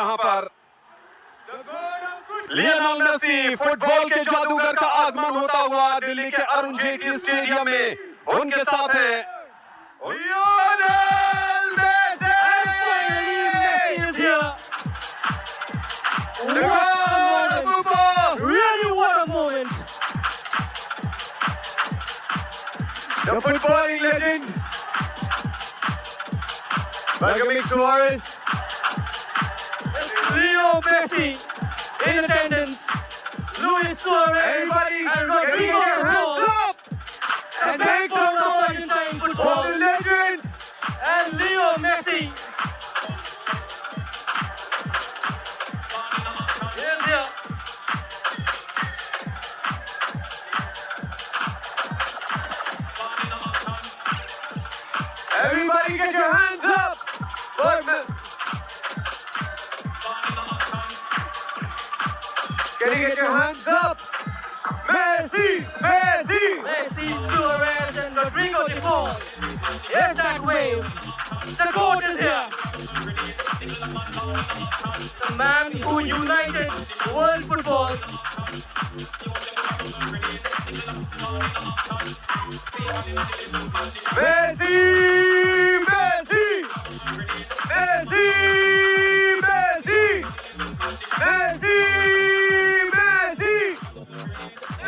यहाँ पर Lionel Messi, football के जादूगर का आगमन होता हुआ दिल्ली के अरुण जेटली स्टेडियम में उनके साथ है Lionel Messi. Really, what a moment! The footballing legend, welcoming Suarez. It's Leo Messi in attendance. Luis Suarez Everybody, and Rodrigo get your hands Paul. up and make some noise Argentine for football. the legend. And Leo Messi. Here's here. Everybody, get your hands up. Can you get your hands up? Messi, Messi. Messi, Suarez, and Rodrigo de Paul. Here's that wave. The coach is here. The man who united world football. Messi, Messi, Messi, Messi, Messi, Messi,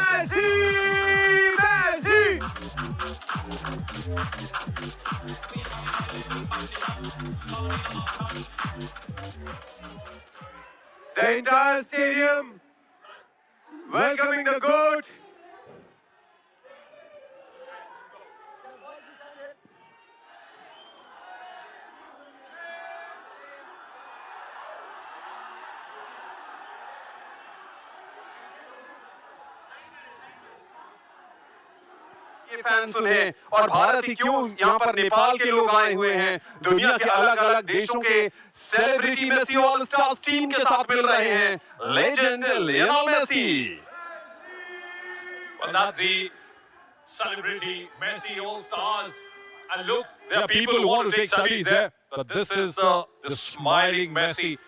Messi, Messi. The entire stadium welcoming the GOAT. Fans हैं और भारत ही क्यों यहाँ पर नेपाल के लोग आए हुए हैं, दुनिया के अलग अलग देशों के celebrity Messi all stars team के साथ मिल रहे हैं legend Lionel Messi. Well, that's the celebrity Messi All Stars. And look, there are people who want to take selfies there, but this is the smiling Messi.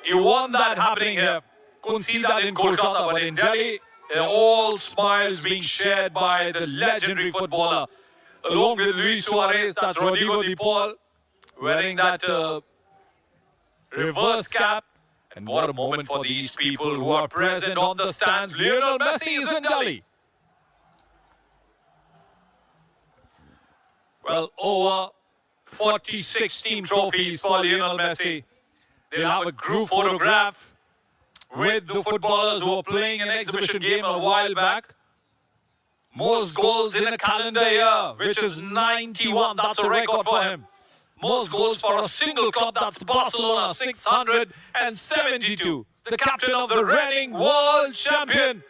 You want that happening here. Couldn't see that in Kolkata, but in Delhi, all smiles being shared by the legendary footballer. Along with Luis Suarez, that's Rodrigo de Paul, wearing that reverse cap. And what a moment for these people who are present on the stands. Lionel Messi is in Delhi. Well, over 46 team trophies for Lionel Messi. They'll have a group photograph with the footballers who were playing an exhibition game a while back. Most goals in a calendar year, which is 91. That's a record for him. Most goals for a single club, that's Barcelona, 672. The captain of the reigning world champion,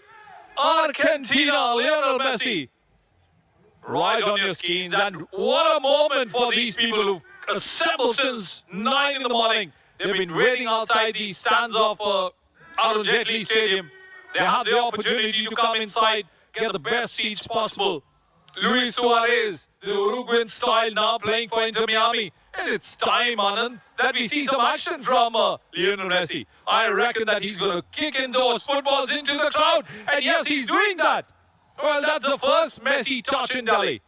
Argentina, Lionel Messi. Right on your screens. And what a moment for these people who've assembled since 9 in the morning. They've been waiting outside the stands of Arun Jaitley Stadium. They had the opportunity to come inside, get the best seats possible. Luis Suarez, the Uruguayan style, now playing for Inter Miami. And it's time, Anand, that we see some action from Lionel Messi. I reckon that he's going to kick in those footballs into the crowd. And yes, he's doing that. Well, that's the first Messi touch in Delhi.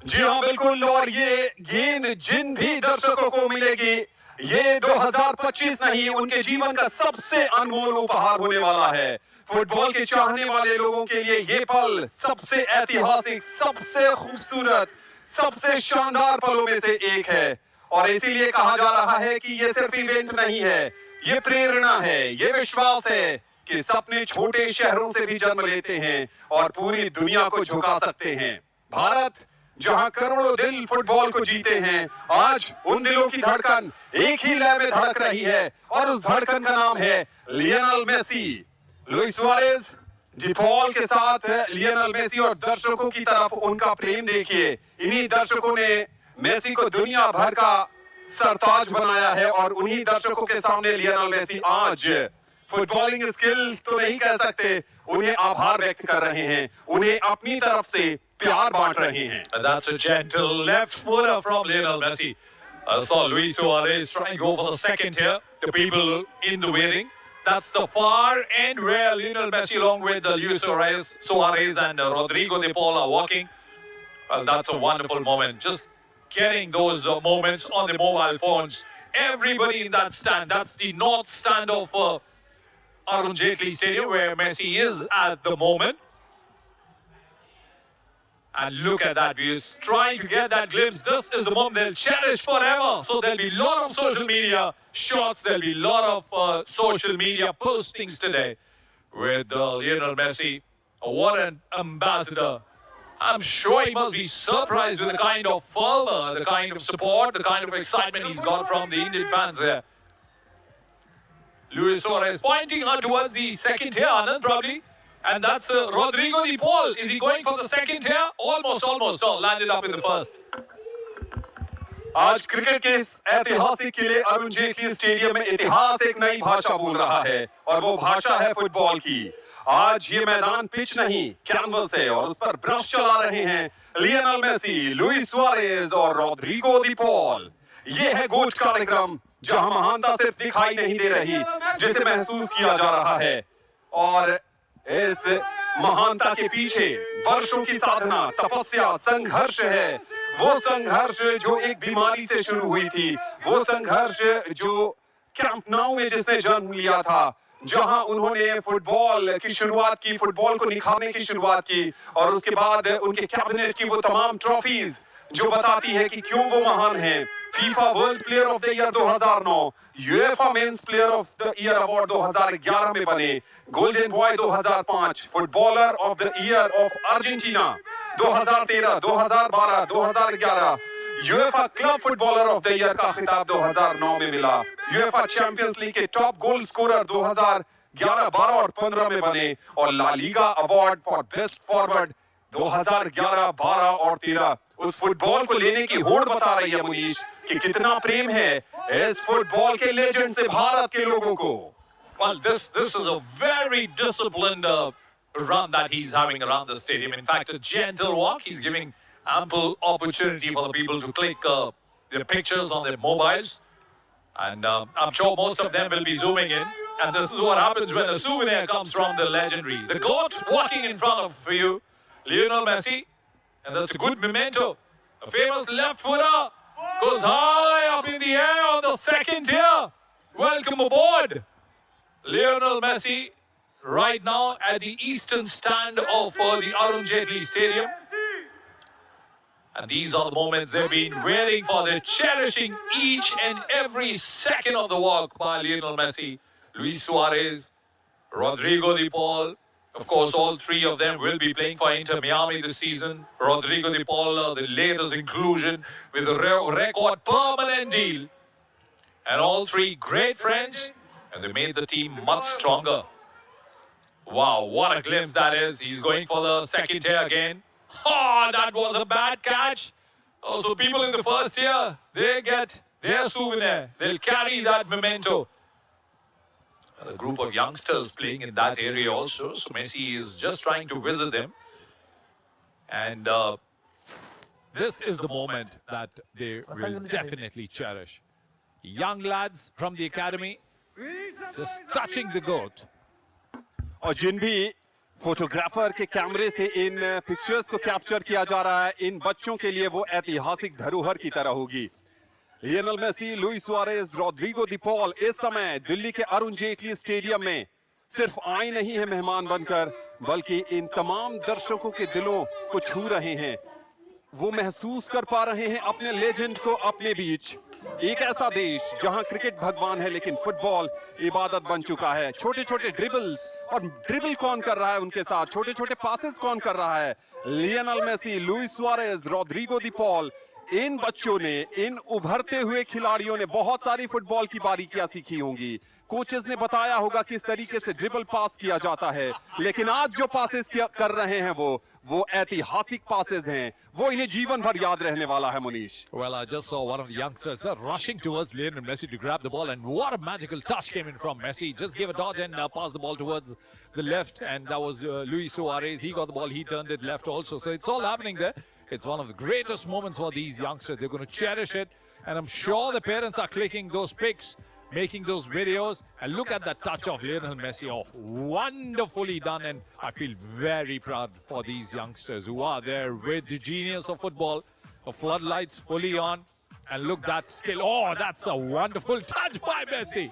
जी हाँ बिल्कुल, और ये गेंद जिन भी दर्शकों को मिलेगी, ये 2025 नहीं, उनके जीवन का सबसे अनमोल उपहार होने वाला है। फुटबॉल के चाहने वाले लोगों के लिए ये पल सबसे ऐतिहासिक, सबसे खूबसूरत, सबसे शानदार पलों में से एक है। और इसीलिए कहा जा रहा है कि ये सिर्फ इवेंट नहीं है, ये प्रेरणा है, ये विश्वास है कि सपने छोटे शहरों से भी जन्म लेते हैं और पूरी दुनिया को झुका सकते हैं। भारत जहां करोड़ों दिल फुटबॉल को जीते हैं, आज उन दिलों की धड़कन एक ही लय में धड़क रही है और उस धड़कन का नाम है Lionel Messi. Luis Suarez, De Paul के साथ लियोनेल मेसी और दर्शकों की तरफ उनका प्रेम देखिए। इन्हीं दर्शकों ने मेसी को दुनिया भर का सरताज बनाया है और उन्हीं दर्शकों के सामने लियोनेल मेसी आज फुटबॉलिंग स्किल तो नहीं कह सकते, उन्हें आभार व्यक्त कर रहे हैं, उन्हें अपनी तरफ से प्यार बांट रहे हैं। And that's a gentle left footer from Lionel Messi. I saw Luis Suarez trying to go for the second here. the people in the waiting. That's the far end where Lionel Messi, along with Luis Suarez and Rodrigo de Paul are walking. Well, that's a wonderful moment. Just getting those moments on the mobile phones. Everybody in that stand. That's the north stand of Arun Jaitley Stadium, where Messi is at the moment. And look at that. We're trying to get that glimpse. This is the moment they'll cherish forever. So there'll be a lot of social media shots. There'll be a lot of social media postings today with Lionel Messi. What an ambassador. I'm sure he must be surprised with the kind of fervor, the kind of support, the kind of excitement he's got from the Indian fans there. Luis Suarez pointing out towards the second tier, Anand, probably. And that's Rodrigo de Paul. Is he going for the second tier? Almost. No, landed up in the first. आज cricket के इस ऐतिहासिक किले Arun Jaitley stadium में इतिहास एक नई भाषा बोल रहा है और वो भाषा है फुटबॉल की। आज ये मैदान पिच नहीं कैनवस है और उस पर ब्रश चला रहे हैं लियोनेल मेसी, लुइस सुआरेज और रोड्रिगो दी पॉल। ये है गोल्ड कार्यक्रम जहां महानता सिर्फ दिखाई नहीं दे रही, जिसे महसूस किया जा रहा है। और इस महानता के पीछे वर्षों की साधना, तपस्या, संघर्ष है। वो संघर्ष जो एक बीमारी से शुरू हुई थी, वो संघर्ष जो कैंप नाउ में जिसने जन्म लिया था, जहां उन्होंने फुटबॉल की शुरुआत की, फुटबॉल को निखारने की शुरुआत की और उसके बाद उनके कैबिनेट की वो तमाम ट्रॉफीज जो बताती है कि क्यों वो महान हैं। FIFA world player of the year 2009, UEFA men's player of the year award 2011 में बने, golden boy 2005, footballer of the year of Argentina 2013, 2012, 2011, UEFA club footballer of the year का खिताब 2009 में मिला, यूएफा चैंपियंस लीग के टॉप गोल स्कोरर 2011, 12 और 15 में बने और La Liga award for best forward 2011, 12 और 13। उस फुटबॉल को लेने की होड़ बता रही है मुनीश कि कितना प्रेम है इस फुटबॉल के लेजेंड से भारत के लोगों को। Well, this is a very disciplined run that he's having around the stadium. In fact, a gentle walk. He's giving ample opportunity for the people to click their pictures on their mobiles. And I'm sure most of them will be zooming in. And this is what happens when a souvenir comes from the legendary. The GOAT walking in front of you, Lionel Messi. And that's a good memento. A famous left footer goes high up in the air on the second tier. Welcome aboard, Lionel Messi, right now at the eastern stand of the Arun Jaitley Stadium. And these are the moments they've been waiting for. They're cherishing each and every second of the walk by Lionel Messi, Luis Suarez, Rodrigo de Paul. Of course, all three of them will be playing for Inter Miami this season. Rodrigo de Paul, the latest inclusion with a record permanent deal. And all three great friends, and they made the team much stronger. Wow, what a glimpse that is. He's going for the second tier again. Oh, that was a bad catch. Oh, so people in the first tier, they get their souvenir. They'll carry that memento. A group of youngsters playing in that area also. So Messi is just trying to visit them. And this is the moment that they will definitely cherish. Young lads from the academy, just touching the goat. और जिन भी photographer के कैमरे से इन pictures को capture किया जा रहा है, इन बच्चों के लिए वो ऐतिहासिक धरोहर की तरह होगी। Lionel Messi, Luis Suarez, Rodrigo de Paul इस समय दिल्ली के अरुण जेटली स्टेडियम में सिर्फ आए नहीं है मेहमान बनकर, बल्कि इन तमाम दर्शकों के दिलों को छू रहे हैं। वो महसूस कर पा रहे हैं अपने लेजेंड को अपने बीच। एक ऐसा देश जहां क्रिकेट भगवान है लेकिन फुटबॉल इबादत बन चुका है। छोटे छोटे ड्रिबल्स, और ड्रिबल कौन कर रहा है उनके साथ, छोटे छोटे पासेस कौन कर रहा है? Lionel Messi, Luis Suarez, Rodrigo de Paul. इन बच्चों ने, इन उभरते हुए खिलाड़ियों ने बहुत सारी फुटबॉल की बारीकियां सीखी होंगी। कोचेस ने बताया होगा किस तरीके से ड्रिबल पास किया जाता है, लेकिन आज जो पासेस कर रहे हैं वो ऐतिहासिक पासेस हैं। वो इन्हें जीवन भर याद रहने वाला है Munish. Well, I just saw one of the youngsters rushing towards Lionel Messi to grab the ball, and what a magical touch came in from Messi. Just gave a dodge and passed the ball towards the left, and that was Luis Suarez. He got the ball, he turned it left also. So it's all happening there. It's one of the greatest moments for these youngsters. They're going to cherish it, and I'm sure the parents are clicking those pics making those videos. And look at the touch of Lionel Messi. Oh, wonderfully done. And I feel very proud for these youngsters who are there with the genius of football. The floodlights fully on. And look, that skill. Oh, that's a wonderful touch by Messi.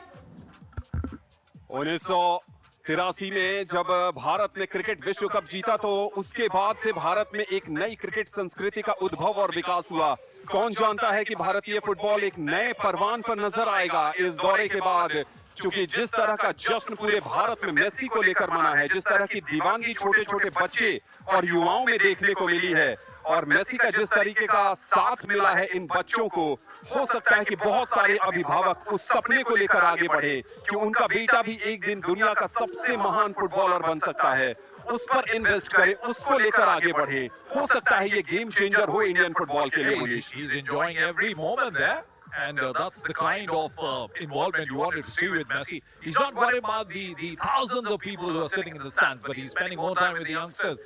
1983 में जब भारत ने cricket विश्व cup जीता तो उसके बाद से भारत में एक नई क्रिकेट संस्कृति का उद्भव और विकास हुआ। कौन जानता है कि भारतीय फुटबॉल एक नए परवान पर नजर आएगा इस दौरे के बाद, क्योंकि जिस तरह का जश्न पूरे भारत में मेसी को लेकर मना है, जिस तरह की दीवानगी छोटे छोटे बच्चे और युवाओं में देखने को मिली है, और मेसी का जिस तरीके का साथ मिला है इन बच्चों को, हो सकता है कि बहुत सारे अभिभावक उस सपने को लेकर आगे बढ़े कि उनका बेटा भी एक दिन दुनिया का सबसे महान फुटबॉलर बन सकता है, उस पर इन्वेस्ट करें, उसको लेकर आगे बढ़े। हो सकता है ये गेम चेंजर हो इंडियन फुटबॉल के लिए। He's enjoying every moment there. And that's the kind of involvement you wanted to see with Messi. He's not worried about the thousands of people who are sitting in the stands, but he's spending more time with the youngsters.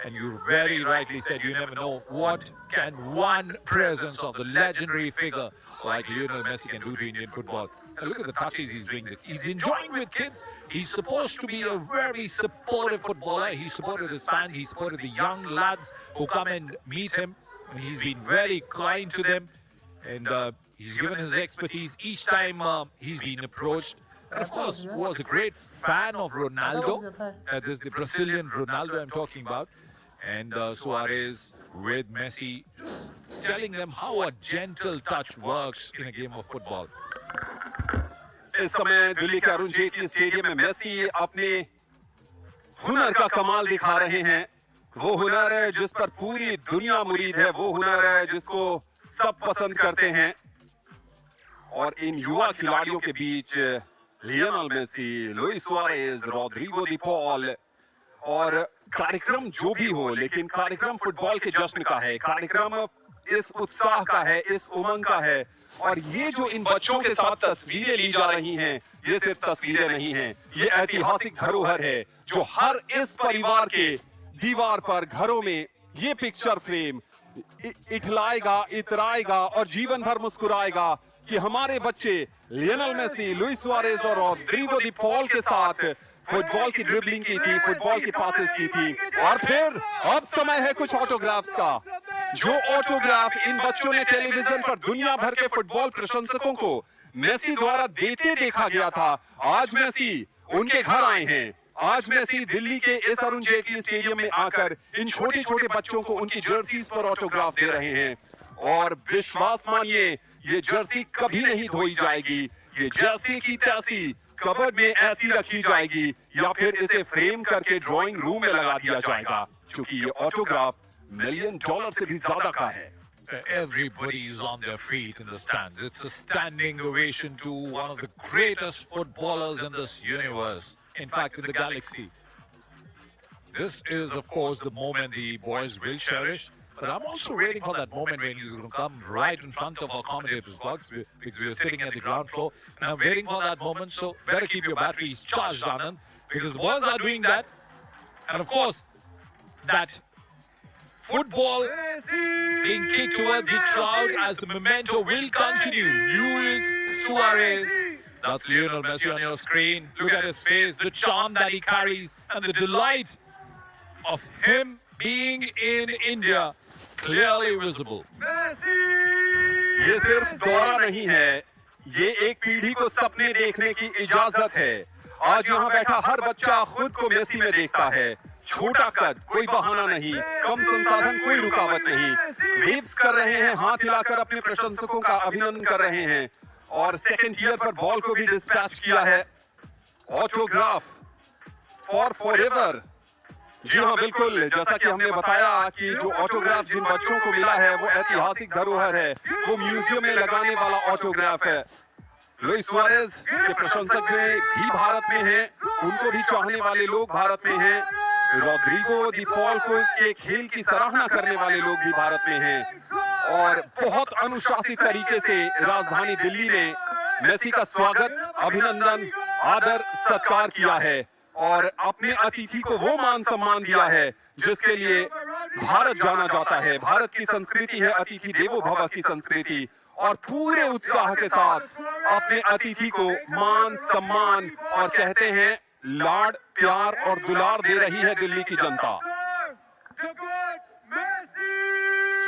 And you very rightly said, you never know what can one presence of the legendary figure like Lionel Messi can do to Indian football. And look at the touches he's doing. He's enjoying with kids. He's supposed to be a very supportive footballer. He supported his fans. He supported the young lads who come and meet him. And he's been very kind to them. And he's given his expertise each time he's been approached. And of course, was a great fan of Ronaldo. This is the Brazilian Ronaldo I'm talking about. And Suarez with Messi, just telling them how a gentle touch works in a game of football. इस समय दिल्ली के Arun Jaitley stadium में Messi अपने हुनर का कमाल दिखा रहे हैं। वो हुनर है जिस पर पूरी दुनिया मुरीद है, वो हुनर है जिसको सब पसंद करते हैं। और इन युवा खिलाड़ियों के बीच Lionel Messi, Luis Suarez, Rodrigo दी पॉल, और कार्यक्रम जो भी हो, लेकिन कार्यक्रम फुटबॉल के जश्न का है, कार्यक्रम इस उत्साह का है, इस उमंग का है। और ये जो इन बच्चों के साथ तस्वीरें ली जा रही हैं, ये सिर्फ तस्वीरें नहीं हैं, ये ऐतिहासिक धरोहर है जो हर इस परिवार के दीवार पर, घरों में ये पिक्चर फ्रेम इठलाएगा, इतराएगा और जीवन भर मुस्कुराएगा कि हमारे बच्चे लियोनेल मेसी, लुइस सुआरेज और रॉड्रिगो दी पॉल के साथ फुटबॉल की ड्रिबलिंग की थी, फुटबॉल की पासेस की थी। और फिर अब समय है कुछ ऑटोग्राफ्स का। जो ऑटोग्राफ इन बच्चों ने टेलीविजन पर दुनिया भर के फुटबॉल प्रशंसकों को मेसी द्वारा देते देखा गया था, आज मेसी उनके घर आए हैं। आज मेसी दिल्ली के इस अरुण जेटली स्टेडियम में आकर इन छोटे छोटे बच्चों को उनकी जर्सीज पर ऑटोग्राफ दे रहे हैं। और विश्वास मानिए, ये जर्सी कभी नहीं धोई जाएगी, ये जर्सी की तैसी कबर्ड में ऐसी रखी जाएगी या फिर इसे फ्रेम करके ड्राइंग रूम में लगा दिया जाएगा, क्योंकि ये ऑटोग्राफ $1 million से भी ज्यादा का है। Everybody is on their feet in the stands. It's a standing ovation to one of the greatest footballers in this universe, in fact in the galaxy. This is of course the moment the boys will cherish. But I'm also waiting for that moment when he's going to come right in front of our commentators' box, because we're sitting at the ground floor. And I'm waiting for that moment, so better keep your batteries charged, Anand, because the boys are doing that. And of course, that football being kicked towards the crowd as the memento will continue. Luis Suarez, that's Lionel Messi on your screen. Look at his face, the charm that he carries, and the delight of him being in India. Clearly visible. ये सिर्फ दौरा नहीं है, ये एक पीढ़ी को सपने देखने की इजाजत है। आज यहाँ बैठा हर बच्चा खुद को मेसी में देखता है। छोटा कद, कोई बहाना नहीं, कम संसाधन, कोई रुकावट नहीं। वेव्स कर रहे हैं, हाथ हिलाकर अपने प्रशंसकों का अभिनंदन कर रहे हैं। और सेकंड ईयर पर बॉल को भी डिस्पैच किया है। Autograph for forever. जी हाँ, बिल्कुल, जैसा कि हमने बताया कि जो ऑटोग्राफ जिन बच्चों को मिला है वो ऐतिहासिक धरोहर है, वो म्यूजियम में लगाने वाला ऑटोग्राफ है। लुइस सुआरेज के प्रशंसक भी भारत में हैं, उनको भी चाहने वाले लोग भारत में हैं। रॉड्रिगो दी पॉल को के खेल की सराहना करने वाले लोग भी भारत में हैं। और बहुत अनुशासित तरीके से राजधानी दिल्ली ने मेसी का स्वागत, अभिनंदन, आदर, सत्कार किया है और अपने अतिथि को वो मान सम्मान दिया है जिसके लिए भारत जाना जाता है। भारत की संस्कृति है अतिथि देवो भव की संस्कृति, और पूरे उत्साह के साथ अपने अतिथि को मान सम्मान और कहते हैं लाड प्यार और दुलार दे रही है दिल्ली की जनता।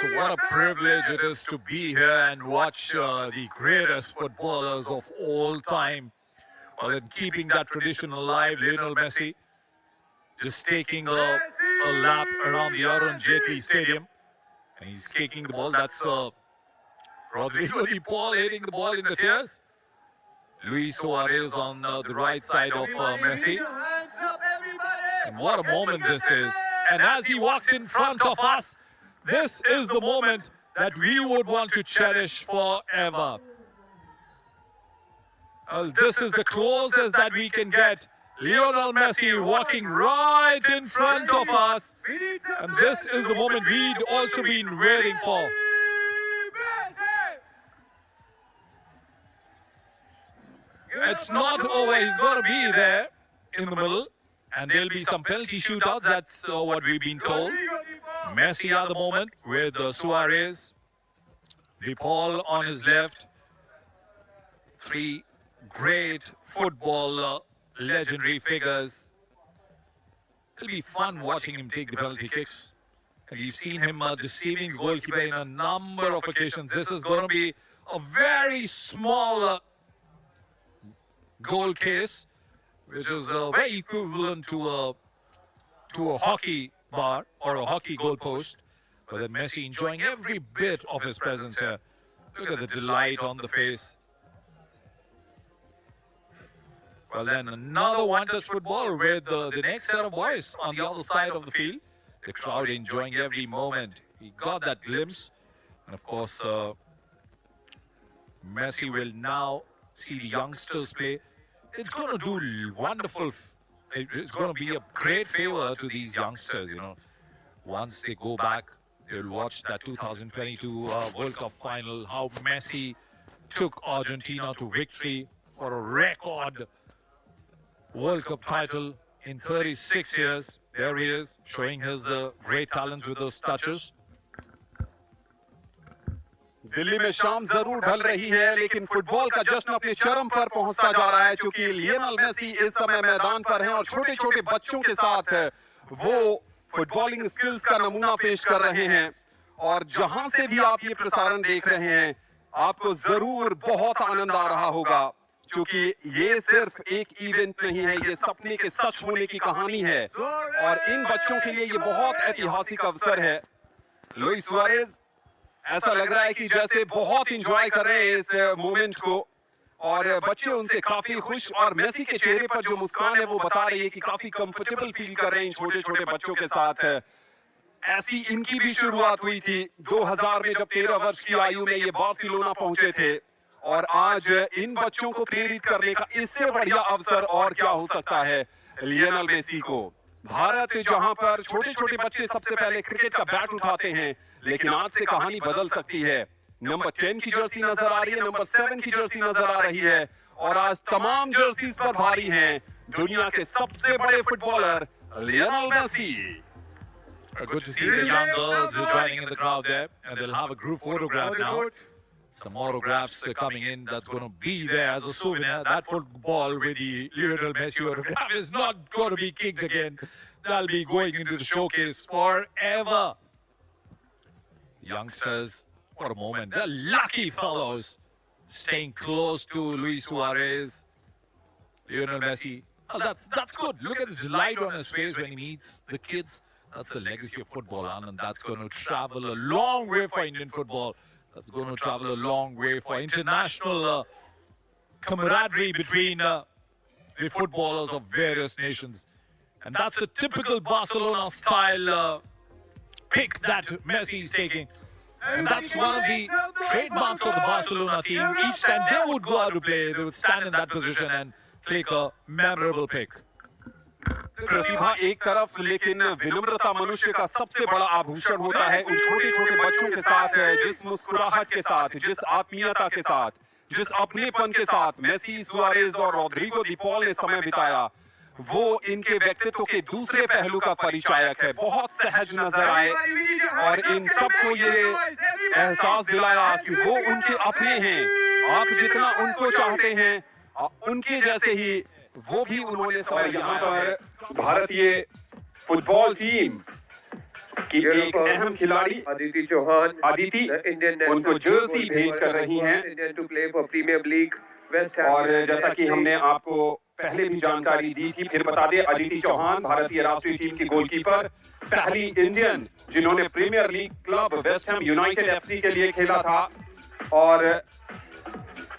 So what a privilege it is to be here and watch the greatest footballers of all time, and keeping that tradition alive. Lionel Messi just taking a lap around the Arun Jaitley Stadium, and he's kicking the ball. That's Rodrigo De Paul hitting the ball in the tiers. Luis Suarez on the right side of Messi. And what a moment this is. And as he walks in front of us, this is the moment that we would want to cherish forever. This is the closest that we can get. Lionel Messi walking right in front of us. And this is the moment we'd also been waiting for. It's not over. He's going to be there in the middle. And there'll be some penalty shootouts. That's what we've been told. Messi at the moment with Suarez. De Paul on his left. Three great football legendary figures. It'll be fun watching him take the penalty kicks. And we've seen him deceiving the goalkeeper in a number of occasions. This is going to be a very small goal case, which is very equivalent to a hockey bar or a hockey goal post. But then Messi enjoying every bit of his presence here. Look at the delight on the face. Well, then another one-touch football with the next set of boys on the other side of the field. The crowd enjoying every moment. He got that glimpse. And of course, Messi will now see the youngsters play. It's going to do wonderful. It's going to be a great favor to these youngsters, you know. Once they go back, they'll watch that 2022 World Cup final, how Messi took Argentina to victory for a record World Cup title in 36 years. There he is, showing his great talents with those touches. Delhi में शाम जरूर ढल रही है, लेकिन football का जश्न अपने चरम पर पहुंचता जा रहा है, क्योंकि लियोनेल मेसी इस समय मैदान पर हैं और छोटे-छोटे बच्चों के साथ वो फुटबॉलिंग स्किल्स का नमूना पेश कर रहे हैं। और जहां से भी आप ये प्रसारण देख रहे हैं, आपको जरूर बहुत आनंद आ रहा होगा, क्योंकि ये सिर्फ एक इवेंट नहीं है, ये सपने के सच होने की कहानी है और इन बच्चों के लिए ये बहुत ऐतिहासिक अवसर है। लुइस सुआरेज ऐसा लग रहा है कि जैसे बहुत एंजॉय कर रहे हैं इस मोमेंट को और बच्चे उनसे काफी खुश, और मेसी के चेहरे पर जो मुस्कान है वो बता रही है कि काफी कंफर्टेबल फील कर रहे हैं छोटे-छोटे बच्चों के साथ। ऐसी इनकी भी शुरुआत हुई थी 2000 में, जब 13 वर्ष की आयु में ये बार्सिलोना पहुंचे थे, और आज इन बच्चों को प्रेरित करने का इससे बढ़िया अवसर और क्या हो सकता है लियोनेल मेसी को। भारत जहां पर छोटे-छोटे बच्चे सबसे पहले क्रिकेट का बैट उठाते हैं, लेकिन आज से कहानी बदल सकती है। नंबर 10 की जर्सी नजर आ रही है, नंबर 7 की जर्सी नजर आ रही है, और आज तमाम जर्सीज पर भारी हैं दुनिया के सबसे बड़े footballer Lionel Messi. Good to see the young girls joining in the crowd there, and they'll have a group photograph now. Some autographs coming in that's going to be there as a souvenir. That football with the Lionel Messi autograph is not going to be kicked again. That'll be going into the showcase forever. Youngsters, what a moment. They're lucky fellows, staying close to Luis Suarez, Lionel Messi. Oh, that's good. Look at the delight on his face when he meets the kids. That's the legacy of football, and that's going to travel a long way for Indian football. That's going to travel a long way for international camaraderie between the footballers of various nations. And that's a typical Barcelona-style pick that Messi is taking. And that's one of the trademarks of the Barcelona team. Each time they would go out to play, they would stand in that position and take a memorable pick. प्रतिभा एक तरफ, लेकिन विनम्रता मनुष्य का सबसे बड़ा आभूषण होता है। उन छोटे-छोटे बच्चों के साथ जिस मुस्कुराहट के साथ, जिस आत्मीयता के साथ, जिस अपनेपन के साथ मेसी, सुआरेज और रोड्रिगो दी पॉल ने समय बिताया, वो इनके व्यक्तित्व के दूसरे पहलू का परिचायक है। बहुत सहज नजर आए और इन सबको ये एहसास दिलाया कि वो उनके अपने हैं। आप जितना उनको चाहते हैं उनके जैसे ही वो भी उन्होंने समझ। यहाँ पर भारतीय फुटबॉल टीम की एक अहम खिलाड़ी अदिति चौहान, अदिति उनको जर्सी भेंट कर रही हैं। Indian to play for Premier League West Ham. और जैसा कि हमने आपको पहले भी जानकारी दी थी, फिर बता दें, अदिति चौहान भारतीय राष्ट्रीय टीम की गोलकीपर, पहली इंडियन जिन्होंने Premier League club West Ham United FC के लिए खेला था और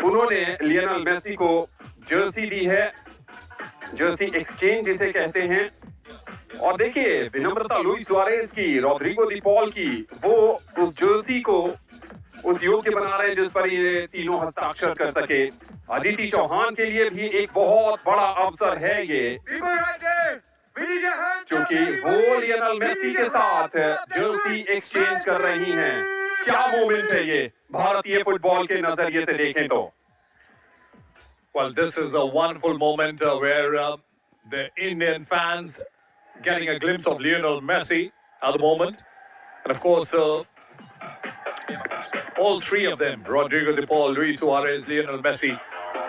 उन्होंने लियोनेल मेसी को जर्सी दी है, जर्सी एक्सचेंज जिसे कहते हैं। और देखिए विनम्रता लुइस सुआरेज की, रॉड्रिगो दी पॉल की, वो उस जर्सी को उस योग्य बना रहे हैं जिस पर ये तीनों हस्ताक्षर कर सके। अदिति चौहान के लिए भी एक बहुत बड़ा अवसर है ये, क्योंकि वो लियोनेल मेसी के साथ जर्सी एक्सचेंज कर रही हैं। क्या मोमेंट है ये भारतीय फुटबॉल के नजरिए से देखें तो। Well, this is a wonderful moment where the Indian fans getting a glimpse of Lionel Messi at the moment. And of course, all three of them, Rodrigo de Paul, Luis Suarez, Lionel Messi,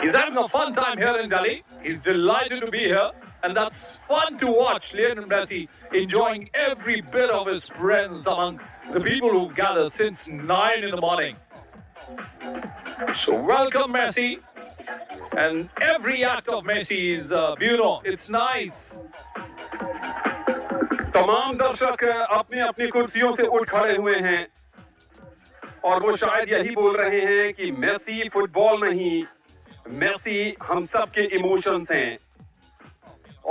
he's having a fun time here in Delhi. He's delighted to be here. And that's fun to watch Lionel Messi enjoying every bit of his presence among the people who've gathered since 9 in the morning. So welcome Messi. And every act of Messi is beautiful. It's nice. तमाम दर्शक अपने अपनी कुर्सियों से उठ खड़े हुए हैं और वो शायद यही बोल रहे हैं कि मेसी फुटबॉल नहीं, मेसी हम सब के इमोशंस हैं।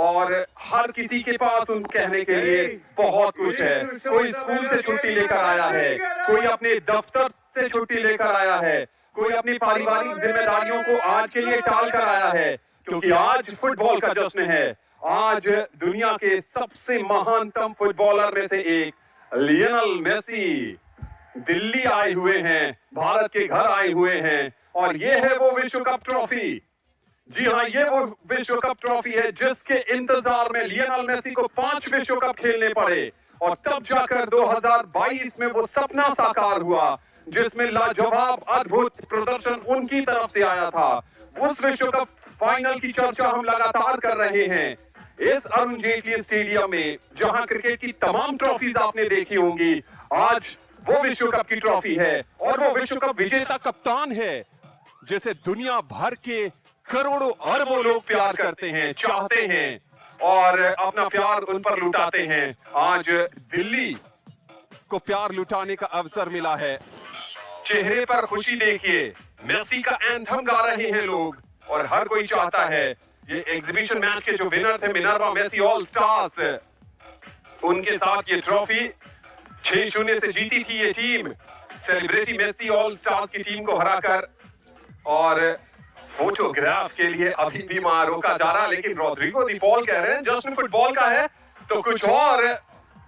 और हर किसी के पास उन कहने के लिए बहुत कुछ है। कोई स्कूल से छुट्टी लेकर आया है, कोई अपने दफ्तर से छुट्टी लेकर आया है, कोई अपनी पारिवारिक जिम्मेदारियों को आज के लिए टाल कर आया है, क्योंकि आज फुटबॉल का जश्न है। आज दुनिया के सबसे महानतम फुटबॉलर में से एक लियोनेल मेसी दिल्ली आए हुए हैं, भारत के घर आए हुए हैं और ये है वो विश्व कप ट्रॉफी। जी हाँ, ये वो विश्व कप ट्रॉफी है जिसके इंतजार में लियोनेल मेसी को 5 विश्व कप खेलने पड़े और तब जाकर 2022 में वो सपना साकार हुआ जिसमें लाजवाब अद्भुत प्रदर्शन उनकी तरफ से आया था। उस विश्व कप फाइनल की चर्चा हम लगातार कर रहे हैं इस अरुण जेटली स्टेडियम में, जहां क्रिकेट की तमाम ट्रॉफीज आपने देखी होंगी। आज वो विश्व कप की ट्रॉफी है और वो विश्व कप विजेता कप्तान है जिसे दुनिया भर के करोड़ों अरबों लोग प्यार करते हैं, चाहते हैं और अपना प्यार उन पर लुटाते हैं। आज दिल्ली को प्यार लुटाने का अवसर मिला है। चेहरे पर खुशी देखिए, मेसी का एंथम गा रहे हैं लोग और हर कोई चाहता है ये एग्जीबिशन मैच के जो विनर थे मिनर्वा मेसी ऑल स्टार्स, उनके साथ ये ट्रॉफी 6-0 से जीती थी ये team, celebrity Messi all stars की टीम को हराकर। और फोटोग्राफ के लिए अभी भी वहां रोका जा रहा, लेकिन रॉड्रिगो दी पॉल कह रहे हैं जश्न फुटबॉल का है तो कुछ और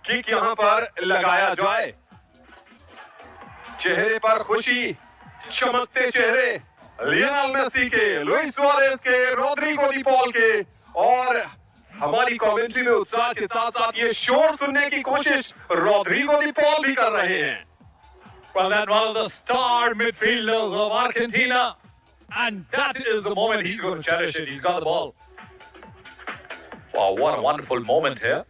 किक यहां पर लगाया जाए। चेहरे पर खुशी, चमकते चेहरे लियोनेल मेसी के, लुइस सुआरेज के, रॉड्रिगो दी पॉल के और हमारी कमेंट्री में उत्साह के साथ साथ ये शोर सुनने की कोशिश रॉड्रिगो दी पॉल भी कर रहे हैं। Well, then one of the star midfielders of Argentina, and that is the moment he's going to cherish it. He's got the ball. Wow, what a wonderful moment here.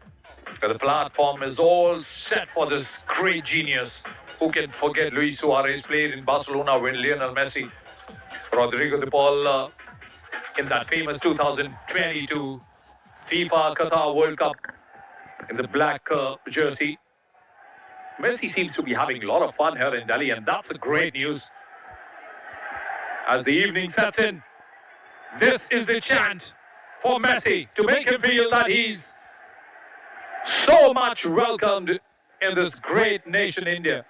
The platform is all set for this great genius. Who can forget Luis Suarez played in Barcelona with Lionel Messi, Rodrigo de Paul in that famous 2022 FIFA Qatar World Cup in the black jersey. Messi seems to be having a lot of fun here in Delhi, and that's great news. As the evening sets in, this is the chant for Messi to make him feel that he's so much welcomed in this great nation, India.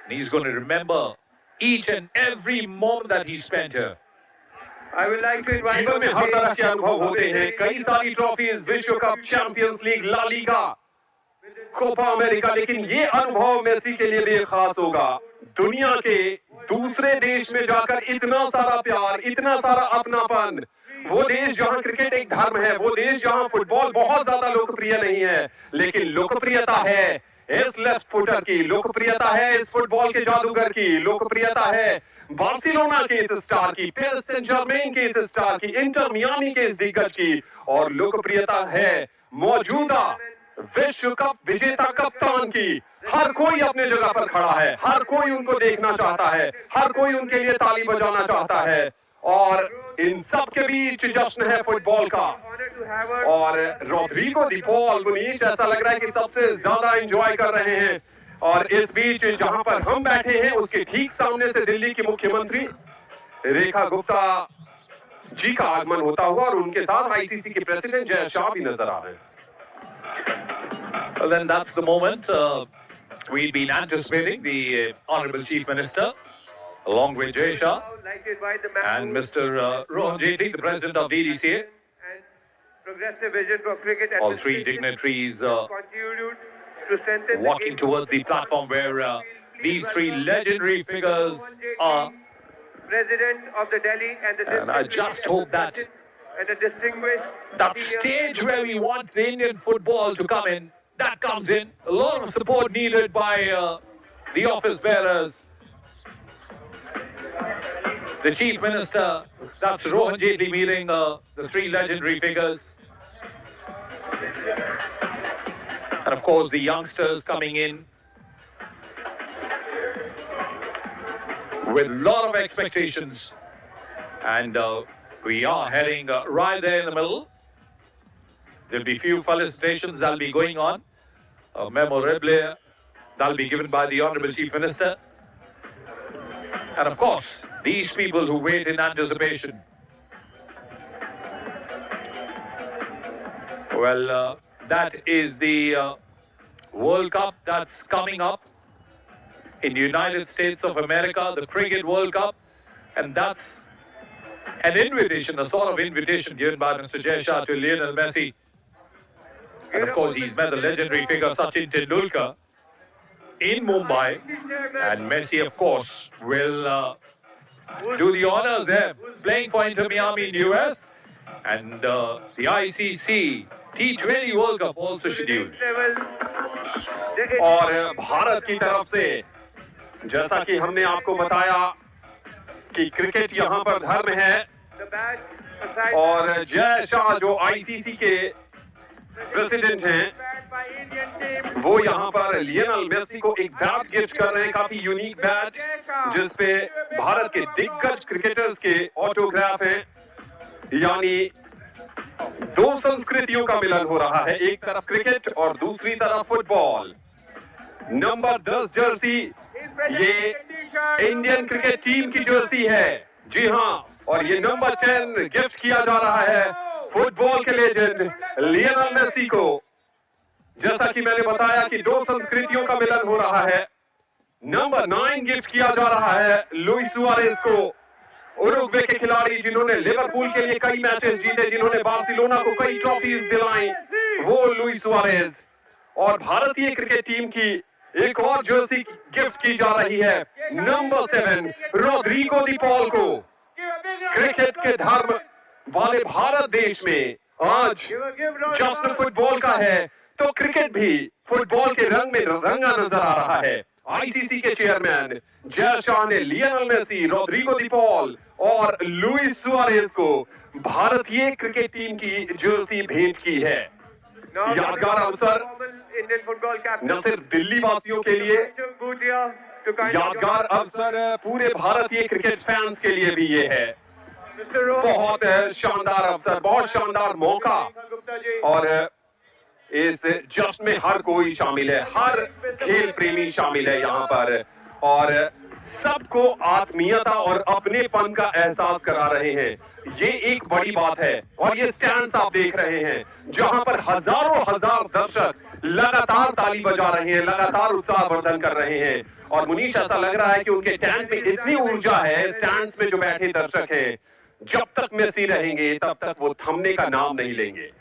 And he's going to remember each and every moment that he spent here. I would like to invite जीवन में हर तरह के अनुभव होते हैं, कई सारी trophies, विश्व cup, Champions League, La Liga, Copa America, लेकिन ये अनुभव मेसी के लिए भी खास होगा। दुनिया के दूसरे देश में जाकर इतना सारा प्यार, इतना सारा अपनापन वो देश जहां क्रिकेट एक धर्म है, वो देश जहां फुटबॉल बहुत ज्यादा लोकप्रिय नहीं है, लेकिन लोकप्रियता है इस लेफ्ट फुटर की, लोकप्रियता है इस फुटबॉल के जादूगर की, लोकप्रियता है बार्सिलोना के इस स्टार की, पेरिस सेंट जर्मेन के इस स्टार की, इंटर मियामी के इस दिग्गज की, और लोकप्रियता है मौजूदा विश्व कप विजेता कप्तान की। हर कोई अपने जगह पर खड़ा है, हर कोई उनको देखना चाहता है, हर कोई उनके लिए ताली बजाना चाहता है, और इन सब के बीच जश्न है फुटबॉल का। और रोड्रिगो दी पॉल, मुनीश, ऐसा लग रहा है कि सबसे ज्यादा एंजॉय कर रहे हैं। और इस बीच जहां पर हम बैठे हैं उसके ठीक सामने से दिल्ली की मुख्यमंत्री रेखा गुप्ता जी का आगमन होता हुआ, और उनके साथ आईसीसी के प्रेसिडेंट जय शाह भी नजर आ रहे हैं। Well, then that's the moment we've been anticipating. The Honorable Chief Minister, along with Jay Shah and Mr. Rohan Jaitley, the President of DDCA, And progressive vision for cricket all three administration dignitaries continued to strengthen the walking game. towards the platform where these three legendary figures are. President of the Delhi And I just hope that and a distinguished that senior- stage where we want the Indian football to come in, that comes in. A lot of support needed by the office bearers. The Chief Minister, that's Rohan Jaitley meeting the three legendary figures. And of course, the youngsters coming in with a lot of expectations. And we are heading right there in the middle. There'll be few felicitations that'll be going on. Memorable that'll be given by the Honorable Chief Minister. And of course, these people who wait in anticipation. Well, that is the World Cup that's coming up in the United States of America, the Cricket World Cup. And that's an invitation, a sort of invitation given by Mr. Jay Shah to Lionel Messi. And of course, he's met the legendary figure Sachin Tendulkar in Mumbai. And Messi, of course, will do the honors there, playing for Inter Miami in US. And the ICC T20 World Cup also scheduled. और भारत की तरफ से जैसा कि हमने आपको बताया कि क्रिकेट यहाँ पर धर्म है, और जय शाह जो आईसीसी के प्रेसिडेंट हैं, वो यहाँ पर लियोनेल मेसी को एक बैट गिफ्ट कर रहे हैं, काफी यूनिक बैट जिसपे भारत के दिग्गज क्रिकेटर्स के ऑटोग्राफ हैं। यानी दो संस्कृतियों का मिलन हो रहा है, एक तरफ क्रिकेट और दूसरी तरफ फुटबॉल। नंबर 10 जर्सी ये इंडियन क्रिकेट टीम की जर्सी है, जी हाँ, और ये नंबर 10 गिफ्ट किया जा रहा है फुटबॉल के लेजेंड लियोनेल मेसी को। जैसा कि मैंने बताया कि दो संस्कृतियों का मिलन हो रहा है। नंबर 9 गिफ्ट किया जा रहा है लुइस सुआरेज को, उरुग्वे के खिलाड़ी जिन्होंने लिवरपूल के लिए कई मैचेस जीते, जिन्होंने बार्सिलोना को कई ट्रॉफीज दिलाई, वो लुइस सुआरेज। और भारतीय क्रिकेट टीम की एक और जर्सी गिफ्ट की जा रही है नंबर 7 रोड्रिगो दी पॉल को। क्रिकेट के धर्म वाले भारत देश में आज जश्न फुटबॉल का है, तो क्रिकेट भी फुटबॉल के रंग में रंगा नजर आ रहा है। आईसीसी के चेयरमैन जय शाह ने Lionel Messi, Rodrigo de Paul और लुइस सुआरेज को भारतीय क्रिकेट टीम की जर्सी भेंट की है। यादगार अवसर न सिर्फ दिल्ली वासियों के लिए, यादगार अवसर पूरे भारतीय क्रिकेट फैंस के लिए भी ये है। बहुत शानदार अवसर, बहुत शानदार मौका, और इस जश्न में हर कोई शामिल है, हर खेल प्रेमी शामिल है यहाँ पर, और सबको आत्मीयता और अपनेपन का एहसास करा रहे हैं। ये एक बड़ी बात है। और ये स्टैंड्स आप देख रहे हैं जहां पर हजारों हजार दर्शक लगातार ताली बजा रहे हैं, लगातार उत्साहवर्धन कर रहे हैं। और मुनीश, ऐसा लग रहा है कि उनके टैंक में इतनी ऊर्जा है, स्टैंड्स में जो बैठे दर्शक हैं, जब तक मेसी रहेंगे तब तक वो थमने का नाम नहीं लेंगे।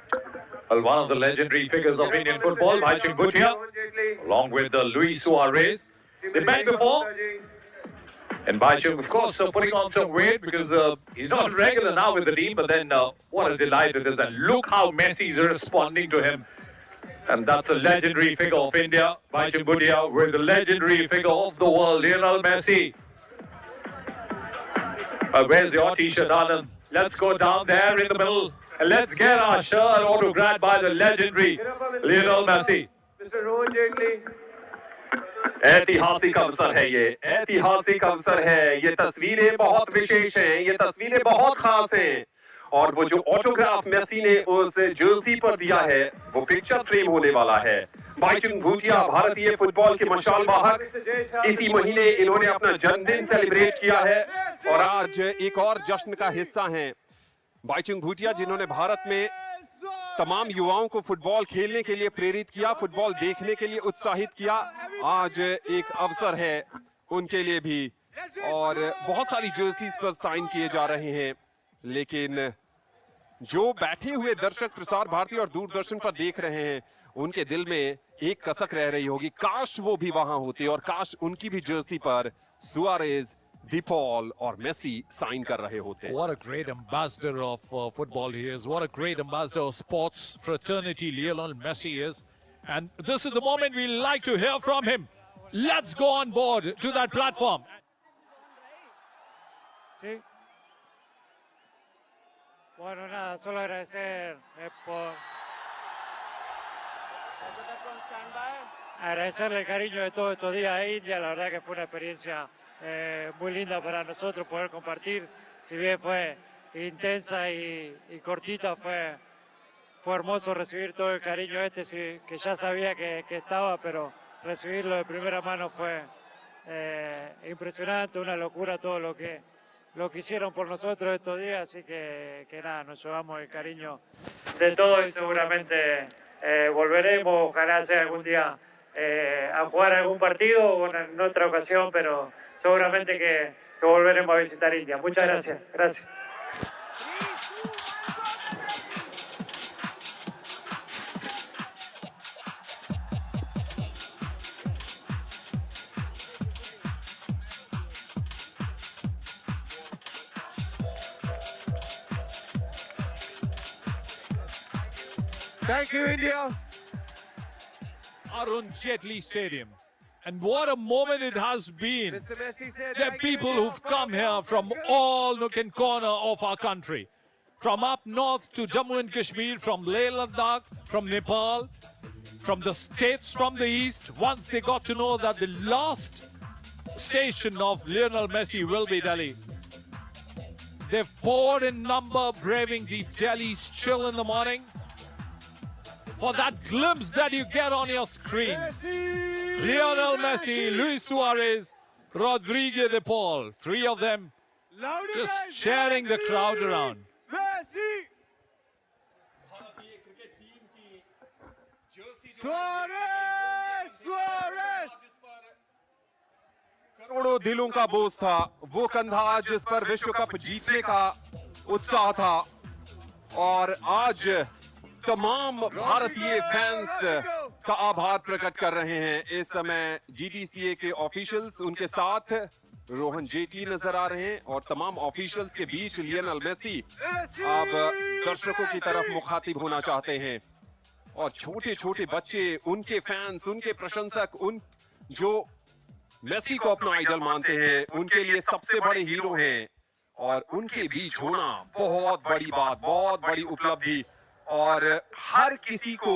Well, one of the legendary figures of Indian football, Bhaichin Bhutia, along with Luis Suarez. They met before. And Baichung, of course, putting on some weight because he's not regular now with the team, but then what a delight it is. And look how Messi is responding to him. And that's a legendary figure of India, Baichung Bhutia, with the legendary figure of the world, Lionel Messi. Where's your t-shirt, Anand? Let's go down there in the middle and let's get our shirt autographed by the legendary Lionel Messi. Mr. Rohan Jaitley. ऐतिहासिक अवसर है ये, ऐतिहासिक अवसर है। ये तस्वीरें बहुत विशेष हैं, ये तस्वीरें बहुत खास हैं। और वो जो ऑटोग्राफ मेसी ने उस जर्सी पर दिया है, वो पिक्चर फ्रेम होने वाला है। बाइचुंग भूटिया भारतीय फुटबॉल के मशाल वाहक, इसी महीने इन्होंने अपना जन्मदिन सेलिब्रेट किया है और आज एक और जश्न का हिस्सा हैं। बाइचुंग भूटिया जिन्होंने भारत में तमाम युवाओं को फुटबॉल खेलने के लिए प्रेरित किया, फुटबॉल देखने के लिए उत्साहित किया, आज एक अवसर है उनके लिए भी। और बहुत सारी जर्सीज पर साइन किए जा रहे हैं, लेकिन जो बैठे हुए दर्शक प्रसार भारती और दूरदर्शन पर देख रहे हैं, उनके दिल में एक कसक रह रही होगी, काश वो भी वहां होते और काश उनकी भी जर्सी पर सुआरेज, DePaul और मेसी साइन कर रहे होते। What a great ambassador of football he is. What a great ambassador of sports fraternity Lionel Messi is. And this is the moment we like to hear from him. Let's go on board to that platform. Sí. Bueno, nada, solo agradecer por agradecerle el cariño de todos estos días a India. La verdad que fue una experiencia muy linda para nosotros poder compartir. Si bien fue intensa y cortita, fue hermoso recibir todo el cariño que ya sabía que estaba, pero recibirlo de primera mano fue impresionante, una locura todo lo que hicieron por nosotros estos días, así que nada, nos llevamos el cariño de todos y seguramente volveremos, ojalá sea algún día a jugar algún partido o en otra ocasión, pero seguramente que volveremos a visitar India. Muchas gracias. Gracias. Thank you, India. Arun Jaitley Stadium. And what a moment it has been. Mr. Messi said, There are people who've come here from all nook and corner of our country. From up north to Jammu and Kashmir, from Leh Ladakh, from Nepal, from the states from the east. Once they got to know that the last station of Lionel Messi will be Delhi, they've poured in number, braving the Delhi's chill in the morning. For that glimpse that you get on your screens. Lionel Messi, Luis Suarez, Rodrigo de Paul, three of them just cheering the crowd around. करोड़ों दिलों का बोझ था, वो कंधा जिस पर विश्व कप जीतने का उत्साह था। और आज तमाम भारतीय फैंस का आभार प्रकट कर रहे हैं। इस समय GTCA के ऑफिशियल्स उनके साथ रोहन जेटली नजर आ रहे हैं और तमाम ऑफिशियल्स के बीच लियोनेल मेसी अब दर्शकों की तरफ मुखातिब होना चाहते हैं। और छोटे छोटे बच्चे, उनके फैंस, उनके प्रशंसक, उन जो मेसी को अपना आइडल मानते हैं, उनके लिए सबसे बड़े हीरो हैं। और उनके बीच होना बहुत बड़ी बात, बहुत बड़ी उपलब्धि। और हर किसी को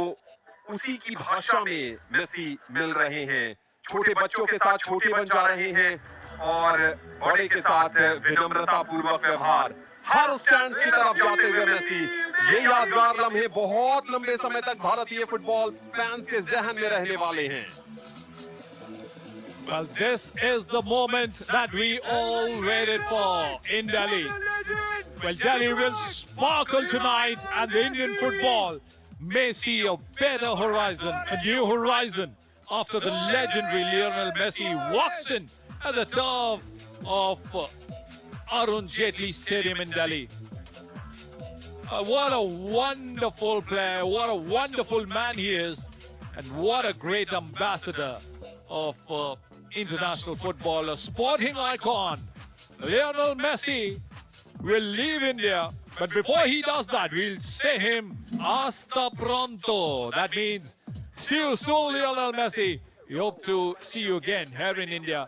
उसी की भाषा में मेसी मिल रहे हैं। छोटे बच्चों के साथ छोटे बन जा रहे हैं और बड़े के साथ विनम्रता पूर्वक व्यवहार। हर स्टैंड की तरफ जाते हुए मेसी, ये यादगार लम्हे बहुत लंबे समय तक भारतीय फुटबॉल फैंस के जहन में रहने वाले हैं। Well, this is the moment that we all waited for in Delhi. Well, Delhi will sparkle tonight and the Indian football may see a better horizon, a new horizon, after the legendary Lionel Messi walks in at the turf of Arun Jaitley Stadium in Delhi. What a wonderful player, what a wonderful man he is, and what a great ambassador of international football, a sporting icon, Lionel Messi, will leave India. But before he does that, we'll say him hasta pronto. That means see you soon, Lionel Messi. We hope to see you again here in India